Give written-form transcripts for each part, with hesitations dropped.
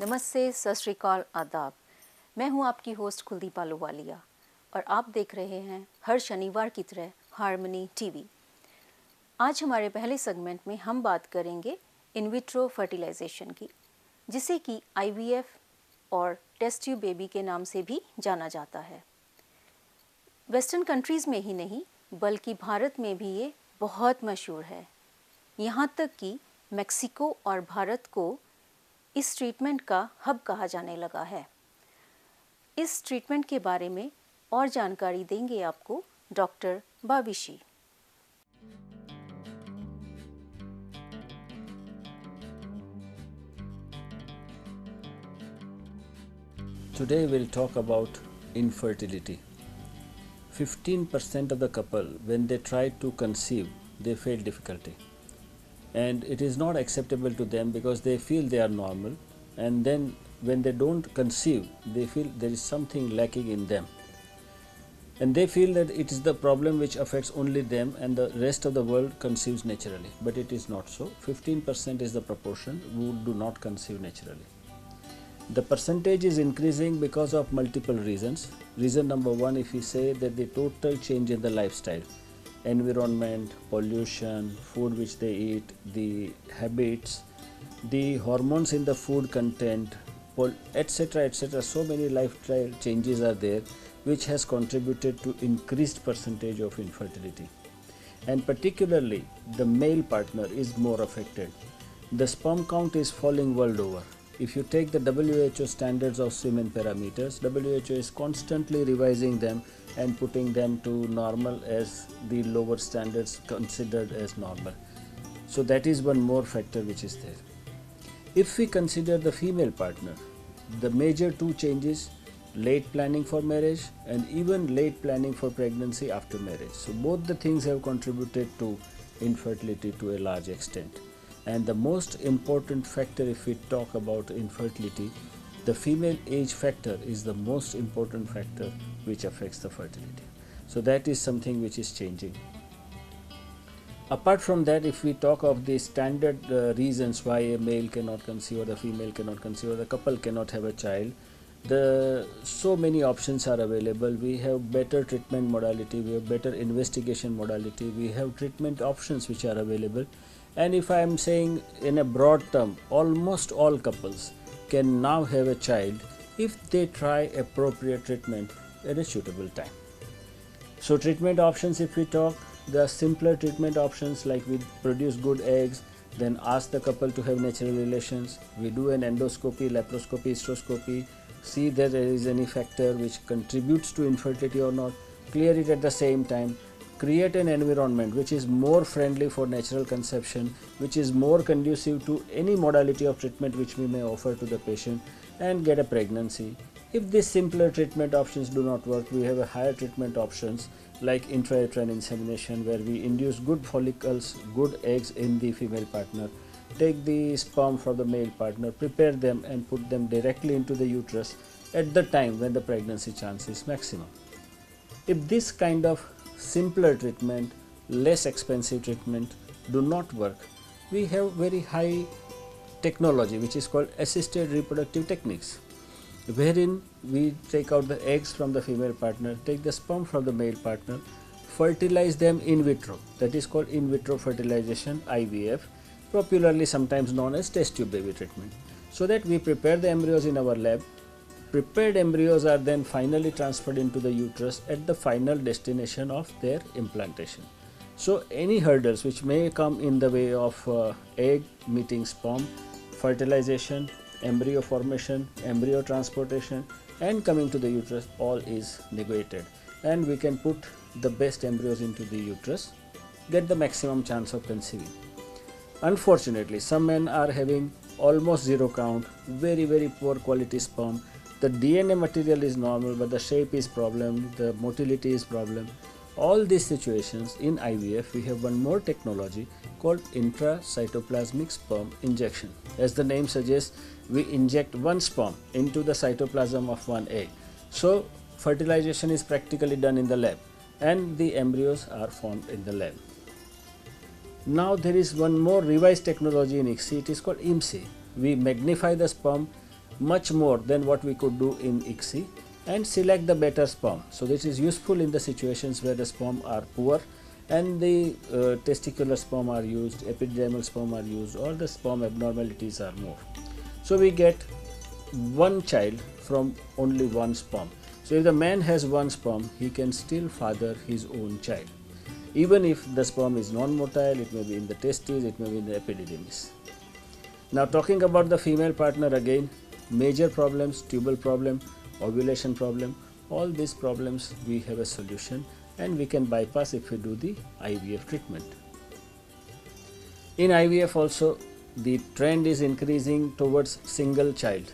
नमस्ते, सत श्री अकाल, आदाब। मैं हूं आपकी होस्ट कुलदीप आलूवालिया और आप देख रहे हैं हर शनिवार की तरह हार्मनी टीवी। आज हमारे पहले सेगमेंट में हम बात करेंगे इन विट्रो फर्टिलाइजेशन की, जिसे कि IVF और टेस्ट ट्यूब बेबी के नाम से भी जाना जाता है। वेस्टर्न कंट्रीज़ में ही नहीं बल्कि भारत में भी ये बहुत मशहूर है। यहाँ तक कि मेक्सिको और भारत को इस ट्रीटमेंट का हब कहा जाने लगा है। इस ट्रीटमेंट के बारे में और जानकारी देंगे आपको doctor बाविशी। Today we'll talk about infertility. 15% of the couple, when they try to conceive, they face difficulty. And it is not acceptable to them because they feel they are normal, and then when they don't conceive, they feel there is something lacking in them. And they feel that it is the problem which affects only them and the rest of the world conceives naturally. But it is not so. 15% is the proportion who do not conceive naturally. The percentage is increasing because of multiple reasons. Reason number one, if we say that the total change in the lifestyle, environment, pollution, food which they eat, the habits, the hormones in the food content, etc., etc. So many lifestyle changes are there which has contributed to increased percentage of infertility. And particularly the male partner is more affected. The sperm count is falling world over. If you take the WHO standards of semen parameters, WHO is constantly revising them and putting them to normal as the lower standards considered as normal. So that is one more factor which is there. If we consider the female partner, the major two changes: late planning for marriage and even late planning for pregnancy after marriage. So both the things have contributed to infertility to a large extent. And the most important factor, if we talk about infertility, the female age factor is the most important factor which affects the fertility. So that is something which is changing. Apart from that, if we talk of the standard reasons why a male cannot conceive or the female cannot conceive or the couple cannot have a child, so many options are available. We have better treatment modality, we have better investigation modality, we have treatment options which are available. And if I am saying in a broad term, almost all couples can now have a child if they try appropriate treatment at a suitable time. So treatment options, if we talk, there are simpler treatment options like we produce good eggs, then ask the couple to have natural relations. We do an endoscopy, laparoscopy, hysteroscopy, see that there is any factor which contributes to infertility or not, clear it at the same time, create an environment which is more friendly for natural conception, which is more conducive to any modality of treatment which we may offer to the patient, and get a pregnancy. If these simpler treatment options do not work, we have a higher treatment options like intrauterine insemination, where we induce good follicles, good eggs in the female partner, take the sperm from the male partner, prepare them and put them directly into the uterus at the time when the pregnancy chance is maximum. If this kind of simpler treatment, less expensive treatment do not work, we have very high technology which is called assisted reproductive techniques, wherein we take out the eggs from the female partner, take the sperm from the male partner, fertilize them in vitro. That is called in vitro fertilization, IVF, popularly sometimes known as test tube baby treatment. So that we prepare the embryos in our lab. Prepared embryos are then finally transferred into the uterus at the final destination of their implantation. So any hurdles which may come in the way of egg meeting sperm, fertilization, embryo formation, embryo transportation and coming to the uterus, all is negated, and we can put the best embryos into the uterus, get the maximum chance of conceiving. Unfortunately, some men are having almost zero count, very poor quality sperm. The DNA material is normal, but the shape is problem, the motility is problem. All these situations in IVF, we have one more technology called intracytoplasmic sperm injection. As the name suggests, we inject one sperm into the cytoplasm of one egg. So fertilization is practically done in the lab and the embryos are formed in the lab. Now there is one more revised technology in ICSI, it is called IMSI. We magnify the sperm, much more than what we could do in ICSI and select the better sperm. So this is useful in the situations where the sperm are poor and the testicular sperm are used, epidermal sperm are used, or the sperm abnormalities are more. So we get one child from only one sperm. So if the man has one sperm, he can still father his own child. Even if the sperm is non-motile, it may be in the testes, it may be in the epididymis. Now talking about the female partner again, major problems, tubal problem, ovulation problem, all these problems we have a solution and we can bypass if we do the IVF treatment. In IVF also, the trend is increasing towards single child.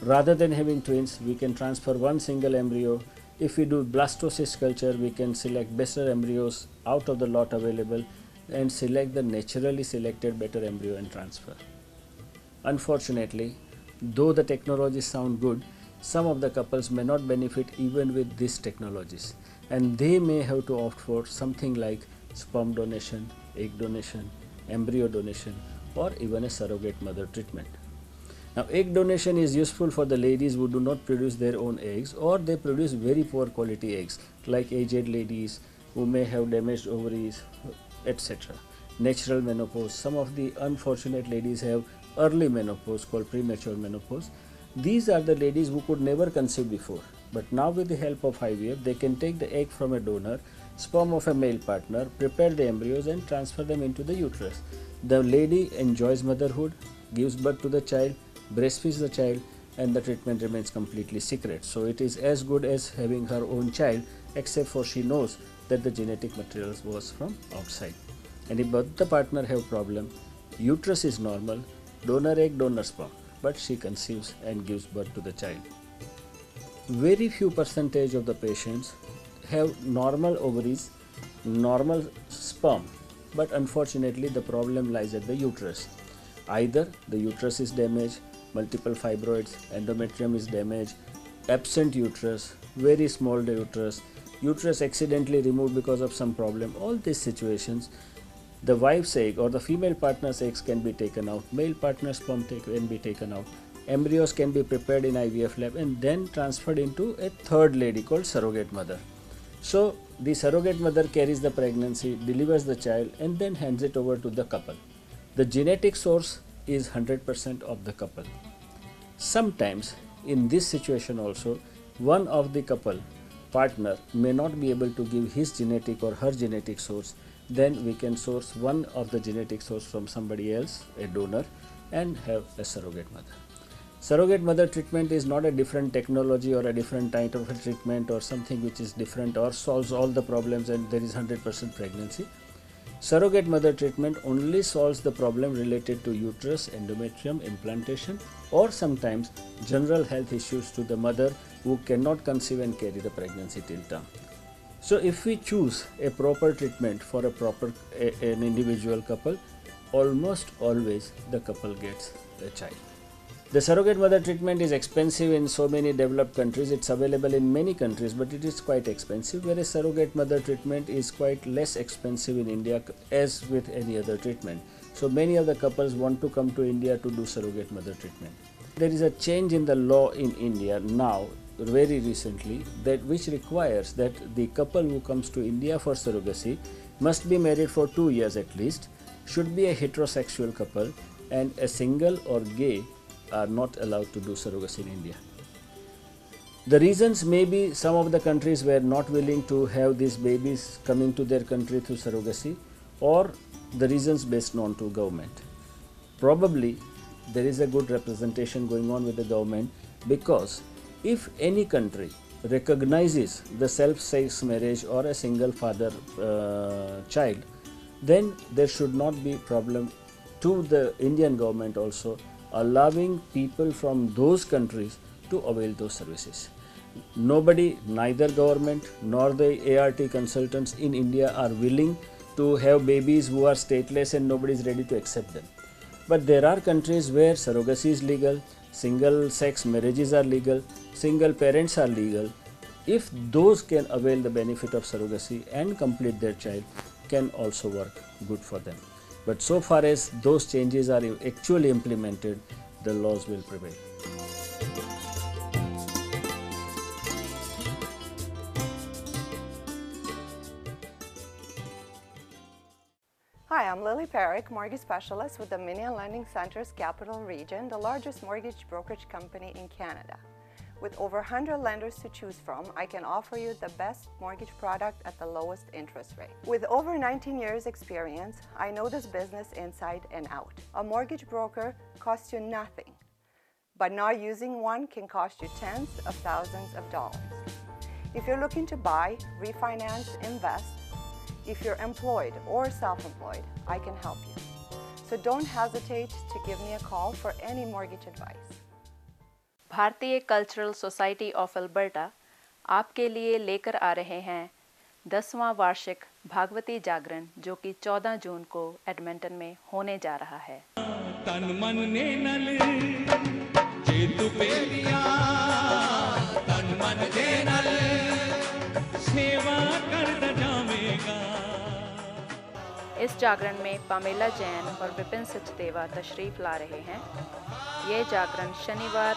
Rather than having twins, we can transfer one single embryo. If we do blastocyst culture, we can select better embryos out of the lot available and select the naturally selected better embryo and transfer. Unfortunately, though the technologies sound good, some of the couples may not benefit even with these technologies, and they may have to opt for something like sperm donation, egg donation, embryo donation, or even a surrogate mother treatment. Now, egg donation is useful for the ladies who do not produce their own eggs, or they produce very poor quality eggs, like aged ladies who may have damaged ovaries, etc. Natural menopause. Some of the unfortunate ladies have early menopause called premature menopause. These are the ladies who could never conceive before, but now with the help of IVF, they can take the egg from a donor, sperm of a male partner, prepare the embryos and transfer them into the uterus. The lady enjoys motherhood, gives birth to the child, breastfeeds the child, and the treatment remains completely secret. So it is as good as having her own child, except for she knows that the genetic material was from outside. And if both the partner have problem, uterus is normal, donor egg, donor sperm, but she conceives and gives birth to the child. Very few percentage of the patients have normal ovaries, normal sperm, but unfortunately the problem lies at the uterus. Either the uterus is damaged, multiple fibroids, endometrium is damaged, absent uterus, very small uterus, uterus accidentally removed because of some problem. All these situations, the wife's egg or the female partner's eggs can be taken out, male partner's sperm can be taken out, embryos can be prepared in IVF lab and then transferred into a third lady called surrogate mother. So the surrogate mother carries the pregnancy, delivers the child and then hands it over to the couple. The genetic source is 100% of the couple. Sometimes in this situation also, one of the couple partner may not be able to give his genetic or her genetic source. Then we can source one of the genetic source from somebody else, a donor, and have a surrogate mother. Surrogate mother treatment is not a different technology or a different type of a treatment or something which is different or solves all the problems and there is 100% pregnancy. Surrogate mother treatment only solves the problem related to uterus, endometrium, implantation, or sometimes general health issues to the mother who cannot conceive and carry the pregnancy till term. So if we choose a proper treatment for an individual couple, almost always the couple gets a child. The surrogate mother treatment is expensive in so many developed countries. It's available in many countries, but it is quite expensive, whereas surrogate mother treatment is quite less expensive in India as with any other treatment. So many of the couples want to come to India to do surrogate mother treatment. There is a change in the law in India now, very recently, that which requires that the couple who comes to India for surrogacy must be married for 2 years at least, should be a heterosexual couple, and a single or gay are not allowed to do surrogacy in India. The reasons may be some of the countries were not willing to have these babies coming to their country through surrogacy, or the reasons based on to government. Probably there is a good representation going on with the government, because if any country recognizes the self-sex marriage or a single father child, then there should not be problem to the Indian government also allowing people from those countries to avail those services. Nobody, neither government nor the ART consultants in India are willing to have babies who are stateless and nobody is ready to accept them. But there are countries where surrogacy is legal, single sex marriages are legal, single parents are legal. If those can avail the benefit of surrogacy and complete their child, can also work good for them. But so far as those changes are actually implemented, the laws will prevail. Hi, I'm Lily Perrick, mortgage specialist with the Minion Lending Center's Capital Region, the largest mortgage brokerage company in Canada. With over 100 lenders to choose from, I can offer you the best mortgage product at the lowest interest rate. With over 19 years experience, I know this business inside and out. A mortgage broker costs you nothing, but not using one can cost you tens of thousands of dollars. If you're looking to buy, refinance, invest, if you're employed or self-employed, I can help you. So don't hesitate to give me a call for any mortgage advice. भारतीय cultural society of Alberta आपके लिए लेकर आ रहे हैं 10वां वार्षिक भागवती जागरण, जो कि 14 जून को एडमिंटन में होने जा रहा है। तन मन ने नल जे तू पेलिया तन मन दे नल सेवा कर जावेगा। इस जागरण में पामेला जैन और विपिन सचदेवा तशरीफ ला रहे हैं। ये जागरण शनिवार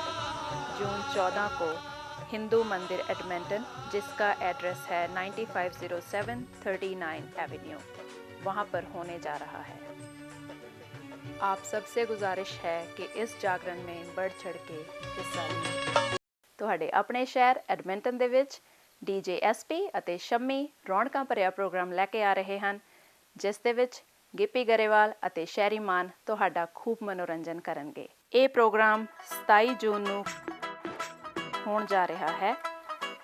जून 14 को हिंदू मंदिर एडमिंटन, जिसका एड्रेस है 9507 39 एवेन्यू, वहाँ पर होने जा रहा है। आप सबसे गुजारिश है कि इस जागरण में बढ़ चढ़ के हिस्सा लें। ਤੁਹਾਡੇ ਆਪਣੇ ਸ਼ਹਿਰ ਐਡਮਿੰਟਨ ਦੇ ਵਿੱਚ ਡੀਜੇ ਐਸਪੀ ਅਤੇ ਸ਼ੰਮੀ ਰੌਣਕਾਂ ਭਰਿਆ ਪ੍ਰੋਗਰਾਮ ਲੈ ਕੇ ਆ ਰਹੇ ਹਨ, ਜਿਸ ਦੇ ਵਿੱਚ ਗਿੱਪੀ ਗਰੇਵਾਲ ਅਤੇ ਸ਼ਹਿਰੀ ਮਾਨ ਤੁਹਾਡਾ ਖੂਬ ਮਨੋਰੰਜਨ ਕਰਨਗੇ। ਇਹ ਪ੍ਰੋਗਰਾਮ 27 ਜੂਨ ਨੂੰ ਹੋਣ ਜਾ ਰਿਹਾ ਹੈ।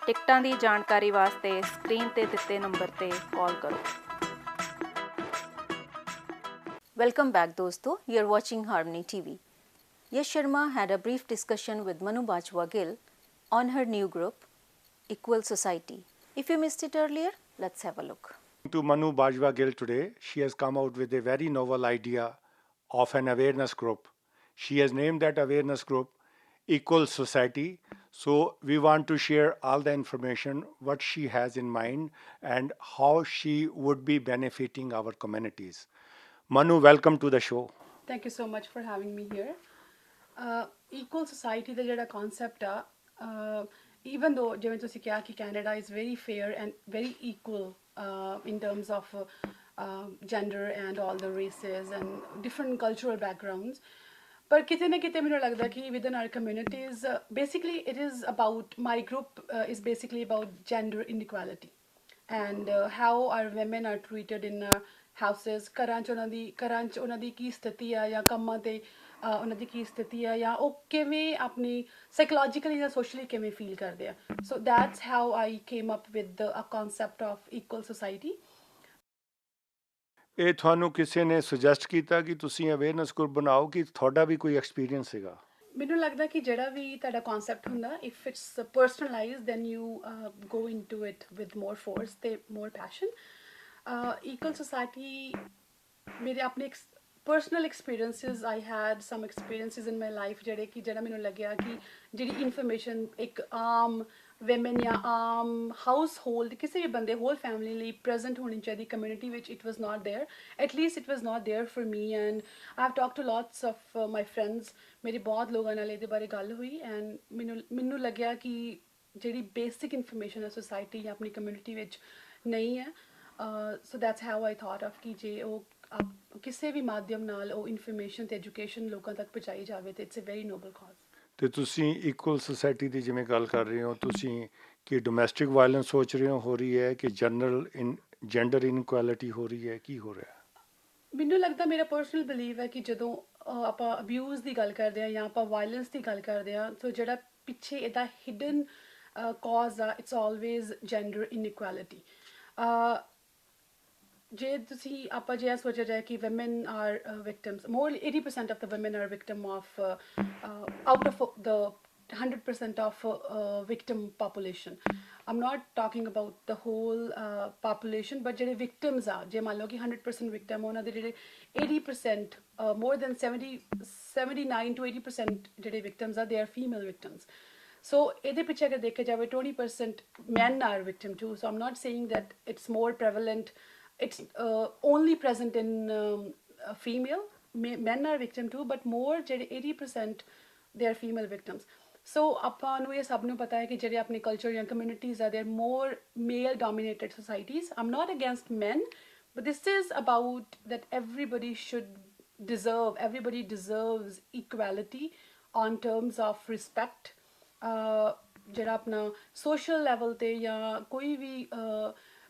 ਟਿਕਟਾਂ ਦੀ ਜਾਣਕਾਰੀ ਵਾਸਤੇ ਸਕਰੀਨ ਤੇ ਦਿੱਤੇ ਨੰਬਰ ਤੇ ਕਾਲ ਕਰੋ। Welcome back, dosto. You're watching Harmony TV. Yash Sharma had a brief discussion with Manu Bajwa Gill on her new group, Equal Society. If you missed it earlier, let's have a look. To Manu Bajwa Gill today, she has come out with a very novel idea of an awareness group. She has named that awareness group Equal Society. So we want to share all the information, what she has in mind and how she would be benefiting our communities. Manu, welcome to the show. Thank you so much for having me here. Equal society ਦਾ ਜਿਹੜਾ concept ਆ, even though ਜਿਵੇਂ ਤੁਸੀਂ ਕਿਹਾ ਕਿ Canada is very fair and very equal in terms of gender and all the races and different cultural backgrounds, ਪਰ ਕਿਤੇ ਨਾ ਕਿਤੇ ਮੈਨੂੰ ਲੱਗਦਾ ਕਿ within our communities, basically it is about, my group is basically about gender inequality and how our women are treated in houses, ਘਰਾਂ 'ਚ ਉਹਨਾਂ ਦੀ ਕੀ ਸਥਿਤੀ ਆ ਜਾਂ ਕੰਮਾਂ 'ਤੇ ਉਹਨਾਂ ਦੀ ਕੀ ਸਥਿਤੀ ਆ ਜਾਂ ਉਹ ਕਿਵੇਂ ਆਪਣੀ ਸਾਈਕੋਲੋਜੀਕਲੀ ਜਾਂ ਸੋਸ਼ਲੀ ਕਿਵੇਂ ਫੀਲ ਕਰਦੇ ਆ। So that's how I came up with a concept of equal society. ਇਹ ਤੁਹਾਨੂੰ ਕਿਸੇ ਨੇ ਸੁਜੈਸਟ ਕੀਤਾ ਕਿ ਤੁਸੀਂ ਅਵੇਅਰਨੈਸ ਗਰੁੱਪ ਬਣਾਓ, ਕਿ ਤੁਹਾਡਾ ਵੀ ਕੋਈ ਐਕਸਪੀਰੀਅੰਸ ਸੀਗਾ? ਮੈਨੂੰ ਲੱਗਦਾ ਕਿ ਜਿਹੜਾ ਵੀ ਤੁਹਾਡਾ ਕਨਸੈਪਟ ਹੁੰਦਾ, if it's personalized, then you go into it with more force ਤੇ ਮੋਰ ਪੈਸ਼ਨ। Equal society, ਮੇਰੇ ਆਪਣੇ personal experiences, I had some experiences in my life ਜਿਹੜਾ ਮੈਨੂੰ ਲੱਗਿਆ ਕਿ ਜਿਹੜੀ ਇਨਫੋਰਮੇਸ਼ਨ ਇੱਕ ਆਮ women ਜਾਂ ਆਮ household, ਕਿਸੇ ਵੀ ਬੰਦੇ whole family ਲਈ present ਹੋਣੀ ਚਾਹੀਦੀ community ਵਿੱਚ, it was not there. At least it was not there for me, and I've talked to lots of my friends. ਮੇਰੇ ਬਹੁਤ ਲੋਕਾਂ ਨਾਲ ਇਹਦੇ ਬਾਰੇ ਗੱਲ ਹੋਈ and ਮੈਨੂੰ ਲੱਗਿਆ ਕਿ ਜਿਹੜੀ basic information ਹੈ society ਜਾਂ ਆਪਣੀ community ਵਿੱਚ ਨਹੀਂ ਹੈ। So that's how I thought of ਕਿ ਜੇ ਉਹ ਕਿਸੇ ਵੀ ਮਾਧਿਅਮ ਨਾਲ ਉਹ ਇਨਫੋਰਮੇਸ਼ਨ ਤੇ ਐਜੂਕੇਸ਼ਨ ਲੋਕਾਂ ਤੱਕ ਪਹੁੰਚਾਈ ਜਾਵੇ ਤੇ ਇਟਸ ਅ ਵੈਰੀ ਨੋਬਲ ਕਾਜ਼। ਤੇ ਤੁਸੀਂ ਇਕੁਅਲ ਸੁਸਾਇਟੀ ਦੀ ਜਿਵੇਂ ਗੱਲ ਕਰ ਰਹੇ ਹੋ, ਤੁਸੀਂ ਕਿ ਡੋਮੈਸਟਿਕ ਵਾਇਲੈਂਸ ਸੋਚ ਰਹੇ ਹੋ ਰਹੀ ਹੈ ਕਿ ਜਨਰਲ ਜੈਂਡਰ ਇਨਇਕੁਐਲਿਟੀ ਹੋ ਰਹੀ ਹੈ, ਕੀ ਹੋ ਰਿਹਾ? ਮੈਨੂੰ ਲੱਗਦਾ, ਮੇਰਾ ਪਰਸਨਲ ਬਿਲੀਵ ਹੈ ਕਿ ਜਦੋਂ ਆਪਾਂ ਅਬਿਊਜ਼ ਦੀ ਗੱਲ ਕਰਦੇ ਹਾਂ ਜਾਂ ਆਪਾਂ ਵਾਇਲੈਂਸ ਦੀ ਗੱਲ ਕਰਦੇ ਹਾਂ, ਸੋ ਜਿਹੜਾ ਪਿੱਛੇ ਇਹਦਾ ਹਿਡਨ ਕਾਜ਼ ਆ, ਇਟਸ ਆਲਵੇਜ਼ ਜੈਂਡਰ ਇਨਇਕੁਐਲਿਟੀ। ਜੇ ਤੁਸੀਂ ਆਪਾਂ ਜੇ ਸੋਚਿਆ ਜਾਏ ਕਿ women are victims, more 80% of the women are victim of out of the 100% of victim population. I'm not talking about the whole population, but ਜਿਹੜੇ victims ਆ, ਜੇ ਮੰਨ ਲਓ ਕਿ 100% victim, ਉਹਨਾਂ ਦੇ ਜਿਹੜੇ 80% more than 79 to 80% ਜਿਹੜੇ victims ਆ, they are female victims. So ਇਹਦੇ ਪਿੱਛੇ ਅਗਰ ਦੇਖਿਆ ਜਾਵੇ 20% men are victim too. So I'm not saying that it's more prevalent, it's only present in female, men are victim too, but more ਜਿਹੜੇ 80% they are female victims. So ਆਪਾਂ ਨੂੰ ਇਹ ਸਭ ਨੂੰ ਪਤਾ ਹੈ ਕਿ ਜਿਹੜੇ ਆਪਣੇ ਕਲਚਰ ਜਾਂ ਕਮਿਊਨਿਟੀਜ਼ ਆ, they're more male dominated societies. I'm not against men, but this is about that everybody deserves equality on terms of respect. ਜਿਹੜਾ ਆਪਣਾ social level ਤੇ ਜਾਂ ਕੋਈ ਵੀ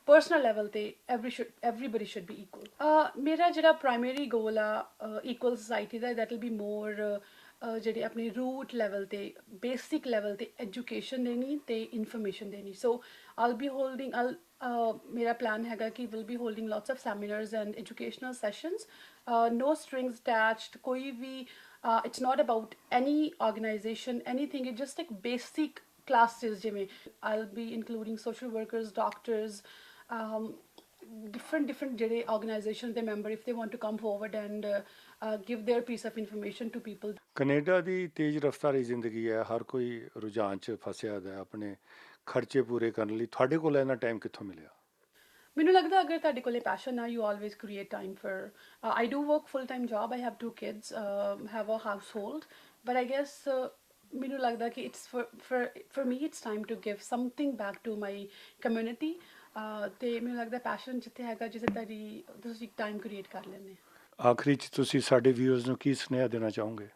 personal level ਤੇ everybody should be equal. ਮੇਰਾ ਜਿਹੜਾ primary goal ਆ equal society the, that will be more ਜਿਹੜੇ ਆਪਣੇ root level ਤੇ basic level ਤੇ education ਦੇਣੀ ਤੇ information ਦੇਣੀ. So ਮੇਰਾ plan ਹੈਗਾ ਕਿ we'll be holding lots of seminars and educational sessions. No strings attached. ਕੋਈ ਵੀ it's not about any organization, anything. It's just like basic classes. ਜਿਵੇਂ I'll be including social workers, doctors, different ਜਿਹੜੇ organizations ਦੇ member, if they want to come forward and give their piece of information to people. Canada ਦੀ ਤੇਜ਼ ਰਫ਼ਤਾਰੀ ਜ਼ਿੰਦਗੀ ਹੈ, ਹਰ ਕੋਈ ਰੁਝਾਨ 'ਚ ਫਸਿਆ ਹੈ ਆਪਣੇ ਖਰਚੇ ਪੂਰੇ ਕਰਨ ਲਈ. ਤੁਹਾਡੇ ਕੋਲ ਇੰਨਾ ਟਾਈਮ ਕਿੱਥੋਂ ਮਿਲਿਆ? ਮੈਨੂੰ ਲੱਗਦਾ ਅਗਰ ਤੁਹਾਡੇ ਕੋਲੇ ਪੈਸ਼ਨ ਆ, you always create time for I do work full time job. I have 2 kids, have a household, but I guess ਮੈਨੂੰ ਲੱਗਦਾ ਕਿ it's for me it's time to give something back to my community. ਤੇ ਮੈਨੂੰ ਲੱਗਦਾ passion ਜਿੱਥੇ ਹੈਗਾ, ਜਿੱਥੇ ਤੁਸੀਂ ਟਾਈਮ ਕ੍ਰੀਏਟ ਕਰ ਲੈਂਦੇ. ਆਖਰੀ 'ਚ ਤੁਸੀਂ ਸਾਡੇ ਵਿਊਅਰਸ ਨੂੰ ਕੀ ਸੁਨੇਹਾ ਦੇਣਾ ਚਾਹੋਗੇ?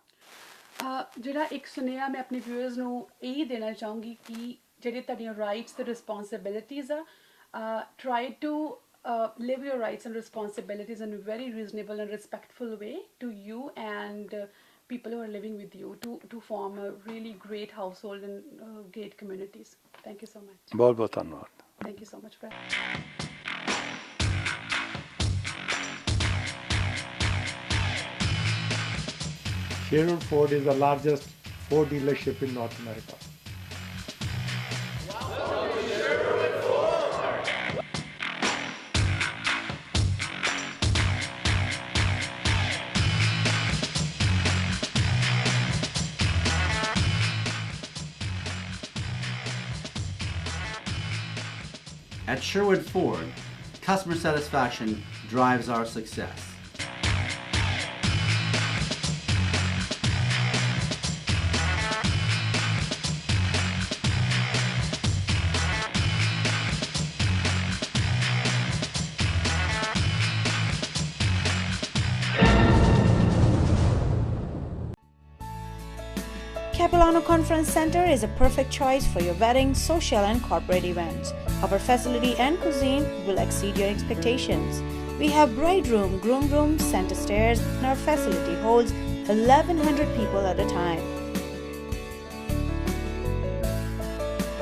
ਜਿਹੜਾ ਇੱਕ ਸੁਨੇਹਾ ਮੈਂ ਆਪਣੇ ਵਿਊਅਰਸ ਨੂੰ ਇਹ ਦੇਣਾ ਚਾਹੂੰਗੀ ਕਿ ਜਿਹੜੇ ਤੁਹਾਡੀਆਂ ਰਾਈਟਸ ਤੇ ਰਿਸਪੌਂਸਿਬਿਲਿਟੀਜ਼ ਆ, try to live your rights and responsibilities in a very reasonable and respectful way to you and people who are living with you, to form a really great household and great communities. Thank you so much. ਬਹੁਤ ਬਹੁਤ ਧੰਨਵਾਦ. Thank you so much for Sherwood Ford is the largest Ford dealership in North America. At Sherwood Ford, customer satisfaction drives our success. Capilano Conference Center is a perfect choice for your wedding, social and corporate events. Our facility and cuisine will exceed your expectations. We have bride room, groom room, center stairs, and our facility holds 1,100 people at a time.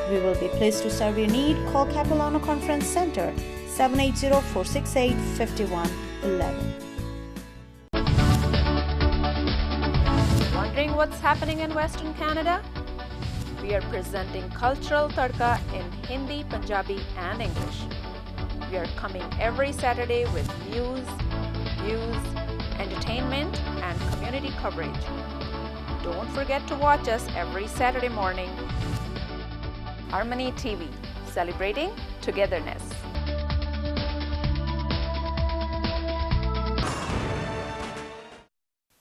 We will be pleased to serve your need. Call Capilano Conference Center 780-468-5111. Wondering what's happening in Western Canada? We are presenting Cultural Tadka in Hindi, Punjabi and English. We are coming every Saturday with news, views, entertainment and community coverage. Don't forget to watch us every Saturday morning. Harmony TV, celebrating togetherness.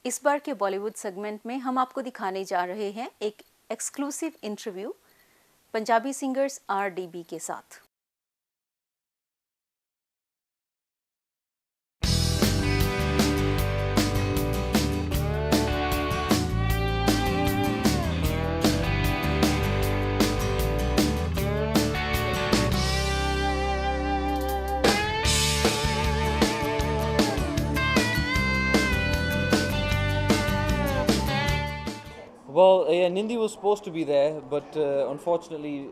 इस बार के Bollywood segment में हम आपको दिखाने जा रहे हैं एक exclusive interview Punjabi singers RDB के साथ. Well, yeah, Nindi was supposed to be there, but unfortunately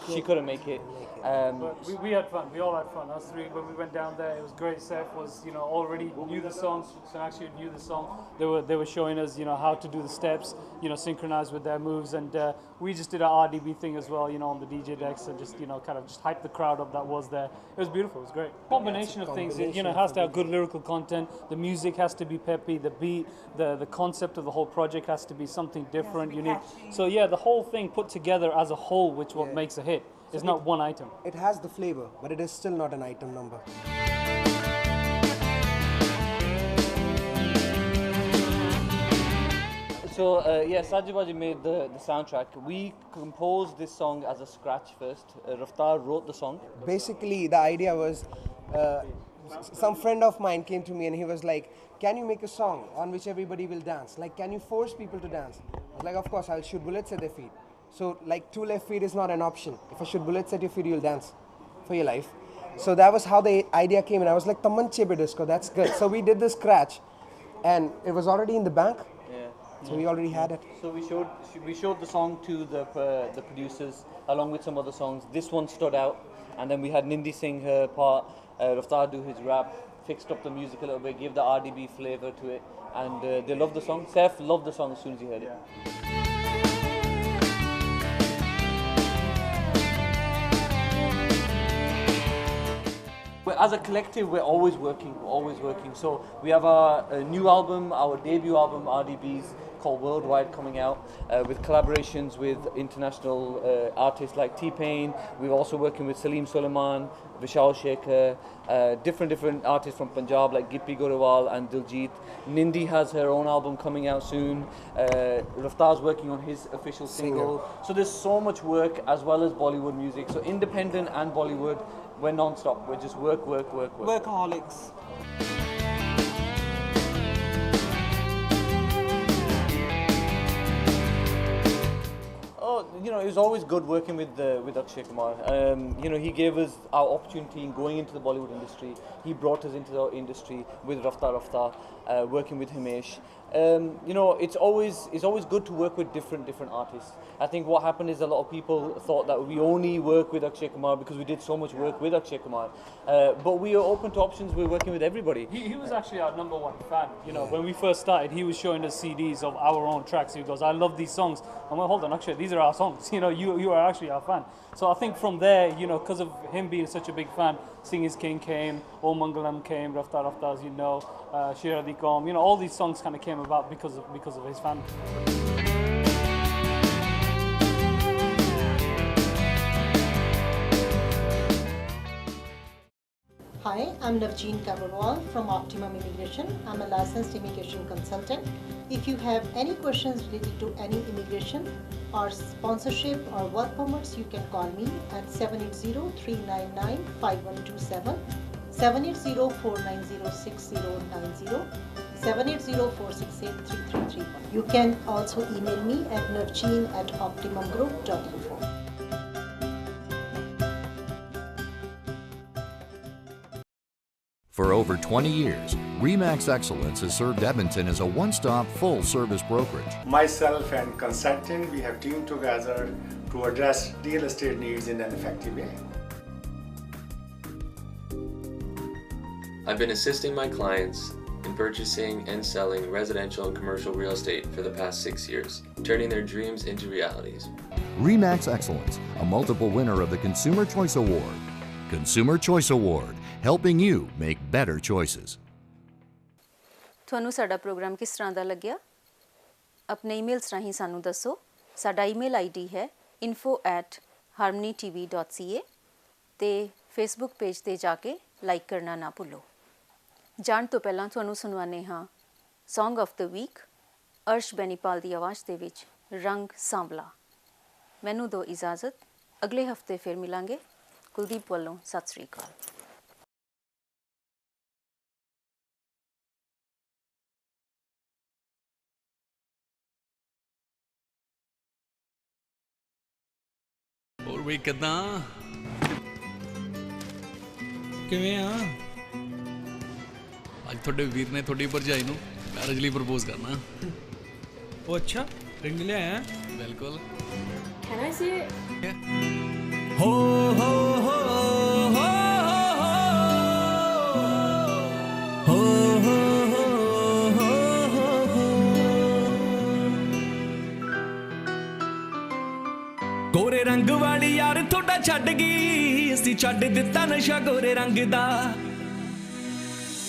she couldn't make it. But we had fun. We all had fun. Us three, when we went down there, it was great. Seth was, already knew the songs. So actually knew the song. They were showing us, how to do the steps, synchronized with their moves, and we just did our RDB thing as well, on the DJ decks, and just, kind of just hype the crowd up that was there. It was beautiful. It was great. Combination of things. It, has to have good lyrical content. The music has to be peppy. The beat, the concept of the whole project has to be something different, unique. So yeah, the whole thing put together as a whole, which what makes a hit. It's not one item. It has the flavor, but it is still not an item number. So Sajibaji made the soundtrack. We composed this song as a scratch first. Raftar wrote the song. Basically, the idea was some friend of mine came to me and he was like, can you make a song on which everybody will dance? Like, can you force people to dance? I was like, of course, I'll shoot bullets at their feet. So, like, 2 left feet is not an option. If I shoot bullets at your feet, you'll dance for your life. So that was how the idea came, and I was like, "Tamman chebe disco, that's good." So we did the scratch, and it was already in the bank. So we already had it. So we showed the song to the producers along with some other songs. This one stood out, and then we had Nindi sing her part, Raftar do his rap, fixed up the music a little bit, gave the RDB flavor to it, and they loved the song. Saif loved the song as soon as he heard it. As a collective, we're always working. So we have our new album, our debut album, RDBs, called Worldwide, coming out with collaborations with international artists like T-Pain. We're also working with Salim Sulaiman, Vishal Shekhar, different artists from Punjab like Gippy Gorewal and Diljit. Nindi has her own album coming out soon. Raftar's working on his official single. So there's so much work as well as Bollywood music. So independent and Bollywood, we're non-stop. We're just work. Workaholics. It was always good working with Akshay Kumar. He gave us our opportunity in going into the Bollywood industry. He brought us into the industry with Raftar, working with Himesh. It's always good to work with different artists. I think what happened is a lot of people thought that we only work with Akshay Kumar because we did so much work with Akshay Kumar. But we are open to options. We're working with everybody. He was actually our number one fan. When we first started, he was showing us CDs of our own tracks. He goes, "I love these songs." I'm like, "Hold on, Akshay, these are our songs. You are actually our fan." So I think from there, because of him being such a big fan, Sing Is King came, O Mangalam came, Raftar, as you know, Shira Di Qaum, all these songs kind of came about because of his fan. Hi, I'm Navjeen Kabarwal from Optimum Immigration. I'm a licensed immigration consultant. If you have any questions related to any immigration or sponsorship or work permits, you can call me at 780-399-5127, 780-490-6090, 780-468-3331. You can also email me at navjeen@optimumgroup.info. For over 20 years, RE/MAX Excellence has served Edmonton as a one-stop, full-service brokerage. Myself and consultant, we have teamed together to address real estate needs in an effective way. I've been assisting my clients in purchasing and selling residential and commercial real estate for the past 6 years, turning their dreams into realities. RE/MAX Excellence, a multiple winner of the Consumer Choice Award. Consumer Choice Award, helping you make better choices. ਤੁਹਾਨੂੰ ਸਾਡਾ programme ਕਿਸ ਤਰ੍ਹਾਂ ਦਾ ਲੱਗਿਆ? ਆਪਣੇ emails ਰਾਹੀਂ ਸਾਨੂੰ ਦੱਸੋ। ਸਾਡਾ ਈਮੇਲ ਆਈਡੀ ਹੈ info@harmonytv.ca ਤੇ ਫੇਸਬੁੱਕ ਪੇਜ ਤੇ ਜਾ ਕੇ ਲਾਈਕ ਕਰਨਾ ਨਾ ਭੁੱਲੋ। ਜਾਣ ਤੋਂ ਪਹਿਲਾਂ ਤੁਹਾਨੂੰ ਸੁਣਵਾਉਂਦੇ ਹਾਂ song of the week Arsh Bainipal ਦੀ ਆਵਾਜ਼ ਦੇ ਵਿੱਚ ਰੰਗ ਸਾਂਵਲਾ। ਮੈਨੂੰ ਦਿਓ ਇਜਾਜ਼ਤ, ਅਗਲੇ ਹਫਤੇ ਫਿਰ ਮਿਲਾਂਗੇ। ਕੁਲਦੀਪ ਵੱਲੋਂ ਸਤਿ ਸ੍ਰੀ ਅਕਾਲ। ਹੋਰ ਵੀ ਕਿੱਦਾਂ ਕਿਵੇਂ ਆ? ਅੱਜ ਤੁਹਾਡੇ ਵੀਰ ਨੇ ਤੁਹਾਡੀ ਭਰਜਾਈ ਨੂੰ ਮੈਰਿਜ ਲਈ ਪ੍ਰਪੋਜ਼ ਕਰਨਾ। ਉਹ ਅੱਛਾ ਰਿੰਗ ਲਿਆਇਆ? ਬਿਲਕੁਲ। Can I see it? ਹੋ ਹੋ ਹੋ ਹੋ ਗੋਰੇ ਰੰਗ ਵਾਲੀ ਯਾਰ ਤੁਹਾਡਾ ਛੱਡ ਗਈ, ਅਸੀਂ ਛੱਡ ਦਿੱਤਾ ਨਸ਼ਾ ਗੋਰੇ ਰੰਗ ਦਾ।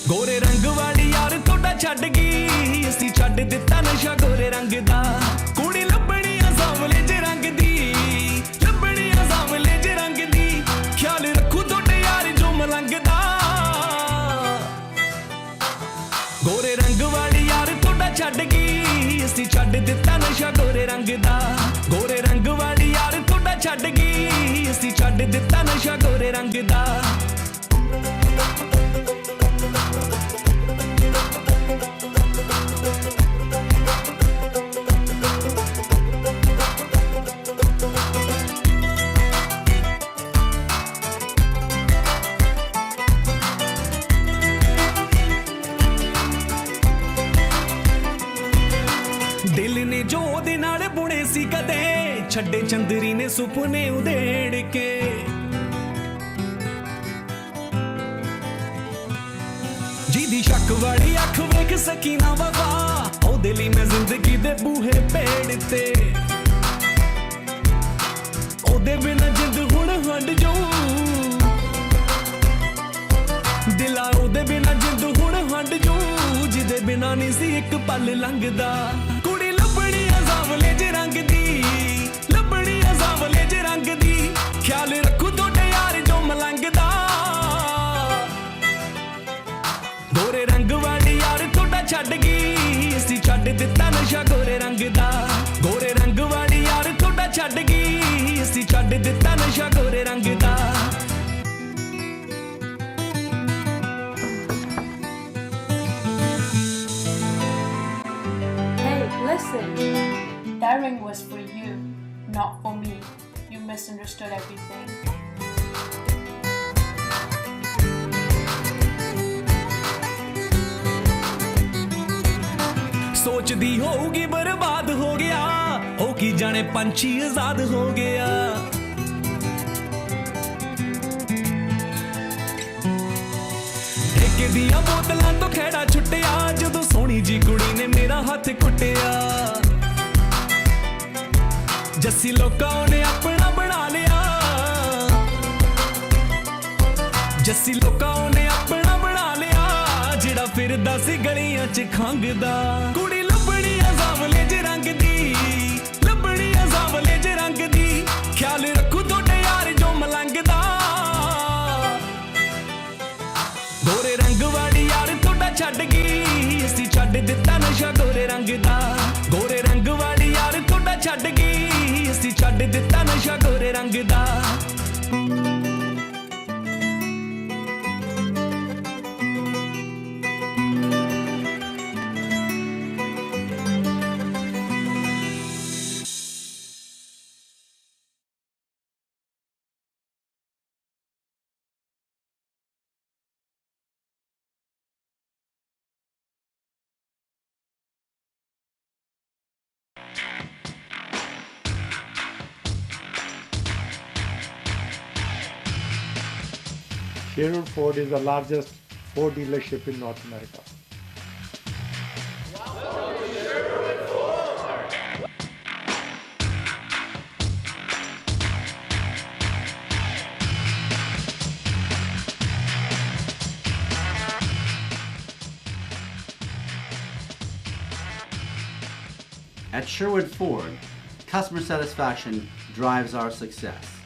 ਗੋਰੇ ਰੰਗ ਵਾਲੀ ਯਾਰ ਤੁਹਾਡਾ ਛੱਡ ਗਈ, ਅਸੀਂ ਛੱਡ ਦਿੱਤਾ ਨਸ਼ਾ ਗੋਰੇ ਰੰਗ ਦਾ। ਕੁੜੀ ਲੱਭਣੀ ਆ ਸਾਂਵਲੇ ਜਿਹੇ ਰੰਗ ਦੀ, ਲੱਭਣੀ ਆ ਸਾਂਵਲੇ ਜਿਹੇ ਰੰਗ ਦੀ, ਖਿਆਲ ਰੱਖੂ ਤੁਹਾਡੇ ਯਾਰ ਜੋ ਮਲੰਗ ਦਾ। ਗੋਰੇ ਰੰਗ ਵਾਲੀ ਯਾਰ ਤੁਹਾਡਾ ਛੱਡ ਗਈ, ਅਸੀਂ ਛੱਡ ਛੱਡ ਦਿੱਤਾ ਨਸ਼ਾ ਗੋਰੇ ਰੰਗ ਦਾ ਗੋਰੇ ਰੰਗ ਵਾਲੀ ਯਾਰ ਤੁਹਾਡਾ ਛੱਡ ਗਈ ਅਸੀਂ ਛੱਡ ਦਿੱਤਾ ਨਸ਼ਾ ਗੋਰੇ ਰੰਗ ਦਾ ਦਿਲ ਨੇ ਜੋ ਉਹਦੇ ਨਾਲ ਬੁਣੇ ਸੀ ਕਦੇ ਛੱਡੇ ਚੰਦਰੀ ਨੇ ਸੁਪਨੇ ਉਧੇੜ ਕੇ ਜਿਹਦੀ ਸ਼ੱਕ ਵਾਲੀ ਅੱਖ ਵੇਖ ਸਕੀ ਨਾ ਵਫਾ ਉਹਦੇ ਲਈ ਮੈਂ ਜ਼ਿੰਦਗੀ ਦੇ ਬੂਹੇ ਪੇੜ ਤੇ ਉਹਦੇ ਬਿਨਾਂ ਜਿੰਦ ਹੁਣ ਹੰਡ ਜਾਊ ਦਿਲਾ ਉਹਦੇ ਬਿਨਾਂ ਜਿੰਦ ਹੁਣ ਹੰਡ ਜਾਊ ਜਿਹਦੇ ਬਿਨਾਂ ਨਹੀਂ ਸੀ ਇੱਕ ਪਲ ਲੰਘਦਾ ਕੁੜੀ ਲੱਭਣੀ ਅਜ਼ਾਵਲੇ ਜੇ ਰੰਗ ਦੀ ਲੱਭਣੀ ਅਜ਼ਾਵਲੇ ਜੇ ਰੰਗ ਦੀ ਖਿਆਲ ਰੱਖੂ ਤੁਹਾਡੇ ਯਾਰ ਜੋ ਮਲੰਗਦਾ ਗੋਰੇ ਰੰਗ ਵਾਲੀ ਯਾਰ ਤੁਹਾਡਾ ਛੱਡ ਗਈ ਅਸੀਂ ਛੱਡ ਦਿੱਤਾ ਨਸ਼ਾ ਗੋਰੇ ਰੰਗ ਦਾ ਗੋਰੇ ਰੰਗ ਵਾਲੀ ਯਾਰ ਤੁਹਾਡਾ ਛੱਡ ਗਈ ਅਸੀਂ ਛੱਡ ਦਿੱਤਾ ਨਸ਼ਾ ਗੋਰੇ ਰੰਗ ਦਾ Listen, that ring was for you, not for me. You misunderstood everything. ਸੋਚਦੀ ਹੋਊਗੀ ਬਰਬਾਦ ਹੋ ਗਿਆ ਉਹ ਕੀ ਜਾਣੇ ਪੰਛੀ ਆਜ਼ਾਦ ਹੋ ਗਿਆ ਠੇਕੇ ਦੀਆਂ ਬੋਤਲਾਂ ਤੋਂ ਖੇੜਾ ਛੁੱਟਿਆ ਜਦੋਂ ਸੋਹਣੀ ਜੀ ਕੁੜੀ ਨੇ ਮੇਰਾ ਹੱਥ ਕੁੱਟਿਆ ਜੱਸੀ ਲੋਕਾਂ ਨੇ ਆਪਣਾ ਬਣਾ ਲਿਆ ਜੱਸੀ ਲੋਕਾਂ ਨੇ ਆਪਣਾ ਬਣਾ ਲਿਆ ਜਿਹੜਾ ਫਿਰਦਾ ਸੀ ਗਲੀਆਂ 'ਚ ਖੰਗਦਾ ਕੁੜੀ ਲੱਭਣੀ ਅਜ਼ਾਵਲੇ ਜੇ ਰੰਗ ਦੀ ਲੱਭਣੀ ਅਜ਼ਾਵਲੇ ਜੇ ਰੰਗ ਦੀ ਖਿਆਲ ਰੱਖੂ ਤੁਹਾਡੇ ਯਾਰ ਜੋ ਮਲੰਗਦਾ ਗੋਰੇ ਰੰਗ ਵਾਲੀ ਯਾਰ ਤੁਹਾਡਾ ਛੱਡ ਗਈ ਅਸੀਂ ਛੱਡ ਦਿੱਤਾ ਨਸ਼ਾ ਗੋਰੇ ਰੰਗ ਦਾ ਗੋਰੇ ਰੰਗ ਵਾਲੀ ਯਾਰ ਤੁਹਾਡਾ ਛੱਡ ਗਈ ਅਸੀਂ ਛੱਡ ਦਿੱਤਾ ਨਸ਼ਾ ਗੋਰੇ ਰੰਗ ਦਾ Sherwood Ford is the largest Ford dealership in North America. At Sherwood Ford, customer satisfaction drives our success.